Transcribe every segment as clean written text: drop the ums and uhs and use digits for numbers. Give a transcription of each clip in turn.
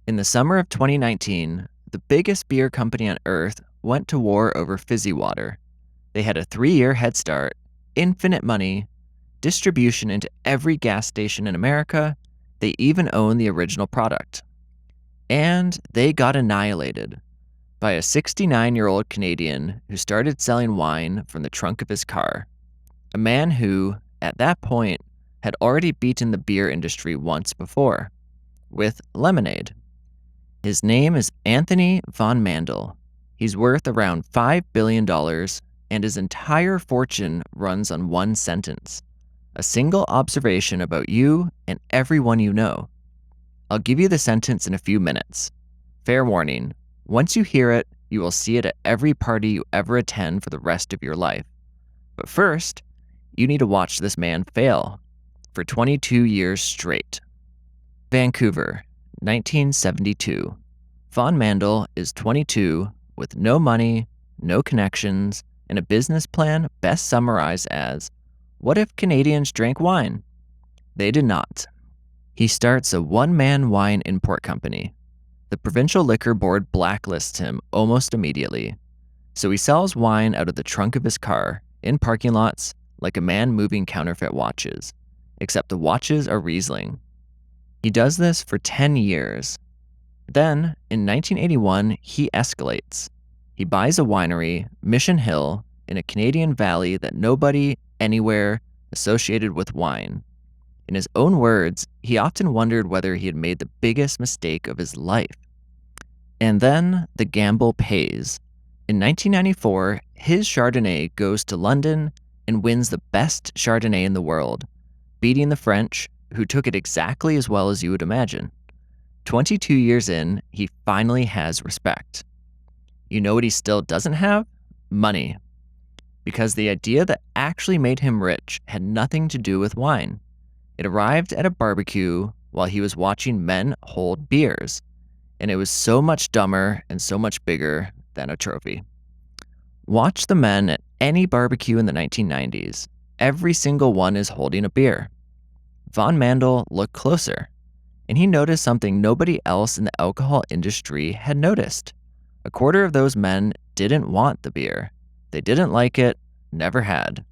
In the summer of 2019, the biggest beer company on earth went to war over fizzy water. They had a 3-year head start, infinite money, distribution into every gas station in America. They even own the original product. And they got annihilated by a 69-year-old Canadian who started selling wine from the trunk of his car. A man who, at that point, had already beaten the beer industry once before, with lemonade. His name is Anthony von Mandl. He's worth around $5 billion, and his entire fortune runs on one sentence: a single observation about you and everyone you know. I'll give you the sentence in a few minutes. Fair warning, once you hear it, you will see it at every party you ever attend for the rest of your life. But first, you need to watch this man fail for 22 years straight. Vancouver, 1972. Von Mandl is 22 with no money, no connections, and a business plan best summarized as, what if Canadians drank wine? They did not. He starts a one-man wine import company. The provincial liquor board blacklists him almost immediately. So he sells wine out of the trunk of his car, in parking lots, like a man moving counterfeit watches, except the watches are Riesling. He does this for 10 years. Then, in 1981, he escalates. He buys a winery, Mission Hill, in a Canadian valley that nobody, anywhere, associated with wine. In his own words, he often wondered whether he had made the biggest mistake of his life. And then the gamble pays. In 1994, his Chardonnay goes to London and wins the best Chardonnay in the world, beating the French, who took it exactly as well as you would imagine. 22 years in, he finally has respect. You know what he still doesn't have? Money. Because the idea that actually made him rich had nothing to do with wine. It arrived at a barbecue while he was watching men hold beers, and it was so much dumber and so much bigger than a trophy. Watch the men at any barbecue in the 1990s. Every single one is holding a beer. Von Mandl looked closer, and he noticed something nobody else in the alcohol industry had noticed. A quarter of those men didn't want the beer. They didn't like it, never had.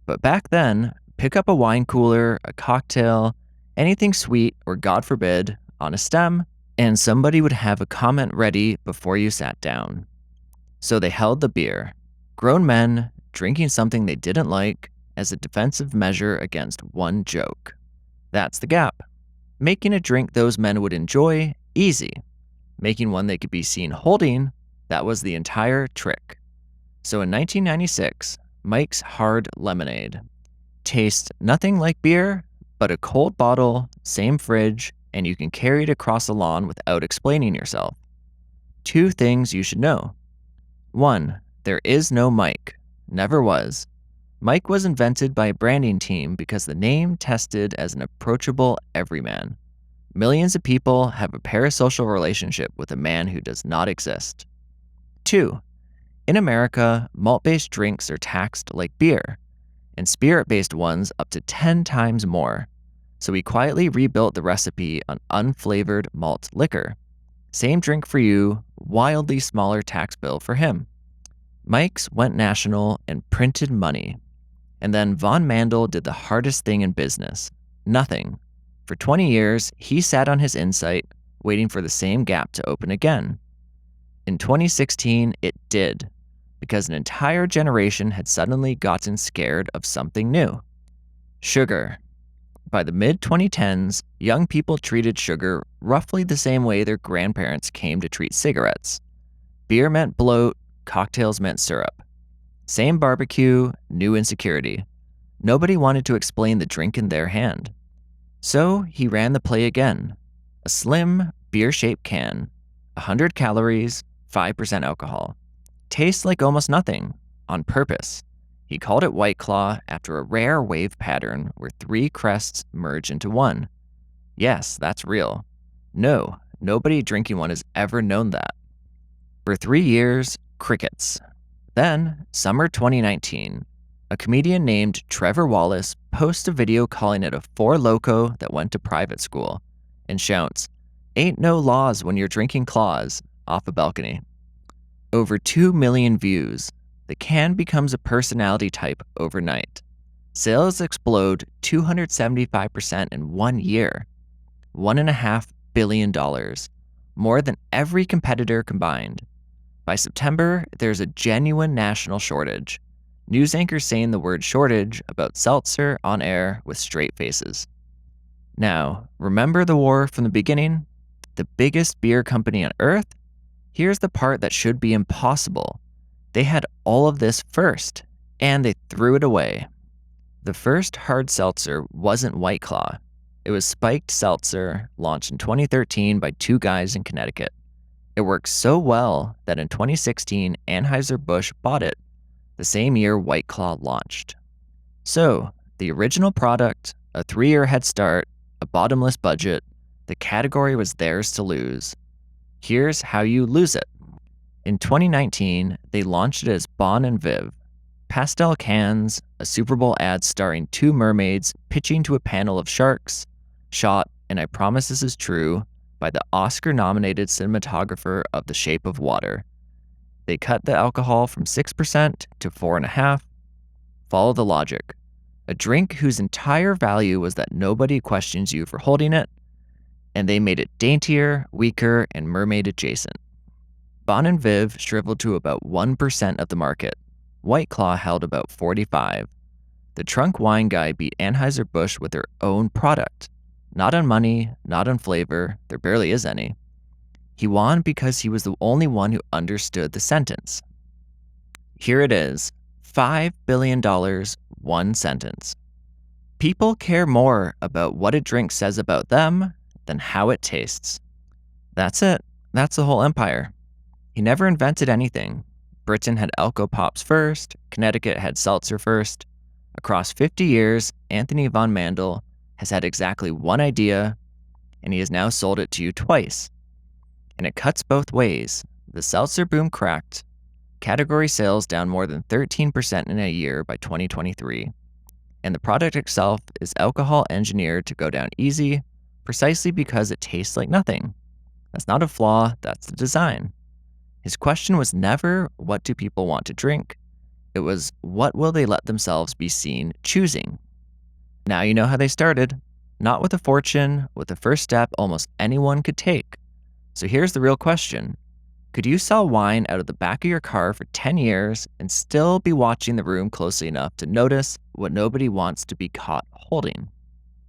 But back then, pick up a wine cooler, a cocktail, anything sweet, or God forbid, on a stem, and somebody would have a comment ready before you sat down. So they held the beer. Grown men drinking something they didn't like as a defensive measure against one joke. That's the gap. Making a drink those men would enjoy, easy. Making one they could be seen holding, that was the entire trick. So in 1996, Mike's Hard Lemonade tastes nothing like beer, but a cold bottle, same fridge, and you can carry it across the lawn without explaining yourself. 2 things you should know. 1, there is no Mike. Never was. Mike was invented by a branding team because the name tested as an approachable everyman. Millions of people have a parasocial relationship with a man who does not exist. 2, in America, malt-based drinks are taxed like beer, and spirit-based ones up to 10 times more. So he quietly rebuilt the recipe on unflavored malt liquor. Same drink for you, wildly smaller tax bill for him. Mike's went national and printed money. And then Von Mandl did the hardest thing in business: nothing. For 20 years, he sat on his insight, waiting for the same gap to open again. In 2016, it did, because an entire generation had suddenly gotten scared of something new: sugar. By the mid-2010s, young people treated sugar roughly the same way their grandparents came to treat cigarettes. Beer meant bloat, cocktails meant syrup. Same barbecue, new insecurity. Nobody wanted to explain the drink in their hand. So he ran the play again. A slim, beer-shaped can, 100 calories, 5% alcohol. Tastes like almost nothing, on purpose. He called it White Claw after a rare wave pattern where 3 crests merge into one. Yes, that's real. No, nobody drinking one has ever known that. For 3 years, crickets. Then, summer 2019, a comedian named Trevor Wallace posts a video calling it a Four Loko that went to private school and shouts, Ain't no laws when you're drinking claws off a balcony. Over 2 million views. The can becomes a personality type overnight. Sales explode 275% in 1 year. $1.5 billion. More than every competitor combined. By September, there's a genuine national shortage. News anchors saying the word shortage about seltzer on air with straight faces. Now, remember the war from the beginning? The biggest beer company on earth? Here's the part that should be impossible. They had all of this first, and they threw it away. The first hard seltzer wasn't White Claw. It was spiked seltzer, launched in 2013 by two guys in Connecticut. It worked so well that in 2016, Anheuser-Busch bought it, the same year White Claw launched. So, the original product, a 3-year head start, a bottomless budget, the category was theirs to lose. Here's how you lose it. In 2019, they launched it as Bon and Viv. Pastel cans, a Super Bowl ad starring two mermaids pitching to a panel of sharks, shot, and I promise this is true, by the Oscar-nominated cinematographer of The Shape of Water. They cut the alcohol from 6% to 4.5%. Follow the logic. A drink whose entire value was that nobody questions you for holding it, and they made it daintier, weaker, and mermaid adjacent. Bon and Viv shriveled to about 1% of the market. White Claw held about 45%. The trunk wine guy beat Anheuser-Busch with their own product. Not on money, not on flavor, there barely is any. He won because he was the only one who understood the sentence. Here it is, $5 billion, one sentence. People care more about what a drink says about them than how it tastes. That's it. That's the whole empire. He never invented anything. Britain had Elko Pops first, Connecticut had seltzer first. Across 50 years, Anthony von Mandl has had exactly one idea, and he has now sold it to you twice. And it cuts both ways. The seltzer boom cracked. Category sales down more than 13% in a year by 2023. And the product itself is alcohol engineered to go down easy, precisely because it tastes like nothing. That's not a flaw, that's the design. His question was never, what do people want to drink? It was, what will they let themselves be seen choosing? Now you know how they started. Not with a fortune, with the first step almost anyone could take. So here's the real question. Could you sell wine out of the back of your car for 10 years and still be watching the room closely enough to notice what nobody wants to be caught holding?